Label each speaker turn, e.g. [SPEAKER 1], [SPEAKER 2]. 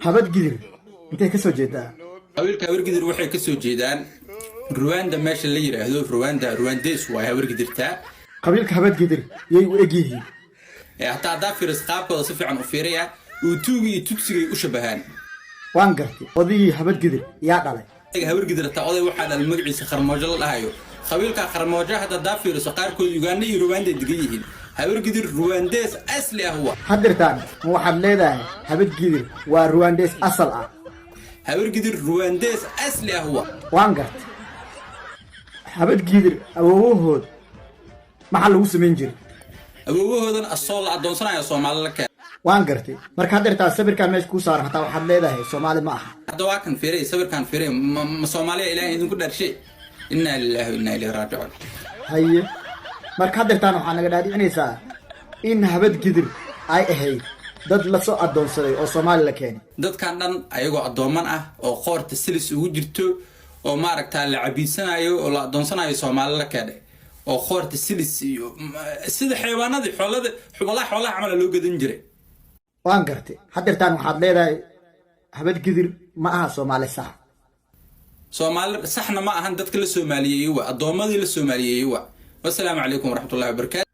[SPEAKER 1] habad gidir intay ka soo jeedaa
[SPEAKER 2] qabiilka habar gidir waxay ka soo jeedaan Rwanda meesha la yiraahdo Rwandes waa habar gidirta
[SPEAKER 1] qabiilka habad gidir yay u egyihiin
[SPEAKER 2] hataa daafir qaabkooda si fiican u fiiriya oo tuugi iyo tugsigay u shabahaan
[SPEAKER 1] waan gartay odii habad gidir yaa dhalay
[SPEAKER 2] habar gidir ta oday waxa dhalay magaciisa Qarmoojo la dhahayo qabiilka Qarmoojo hada daafir qaarkood Uganda iyo Rwanda degan yihiin habar gidir Rwandes asli ah huwa
[SPEAKER 1] hadirtaan waxaad leedahay habad gidir waa Rwandes asal ah
[SPEAKER 2] habar gidir Rwandes asli ah huwa
[SPEAKER 1] waan gartay habad gidir awoohood maxaa lagu sameyn jiray
[SPEAKER 2] awoohoodan asoo la adoonsanayo Soomaaliya ka
[SPEAKER 1] waan gartay marka hadirtaan sawirkan meesha ku saaran hataa waxaad leedahay Soomaali ma aha
[SPEAKER 2] hada waa kan fiiray sawirkan fiiray ma Soomaaliya ilaahay idinku dharshay inna lillahi wa inna ilayhi raaji'uun
[SPEAKER 1] haye marka hadirtaan waxaa naga dhaadhicinaysaa in habad gidir ay ahayd dad la soo adoonsaday oo Soomaali la keenay
[SPEAKER 2] dadkan dhan ayagoo adooman ah oo qoorta silis ugu jirto oo maaragtaa la cabiisanayo oo la adoonsanayo Soomaali la keenay oo qoorta silis iyo sida xayawaanadii xoolaha camal loo gadan jiray
[SPEAKER 1] waan gartay hadirtaan waxaad leedahay habad gidir ma aha Soomaali
[SPEAKER 2] saxna ma ahan dadka la Soomaaliyeeyay waa adoomadii la Soomaaliyeeyay waa wassalaamu calaykum waraxmatullaahi wabarakaatuh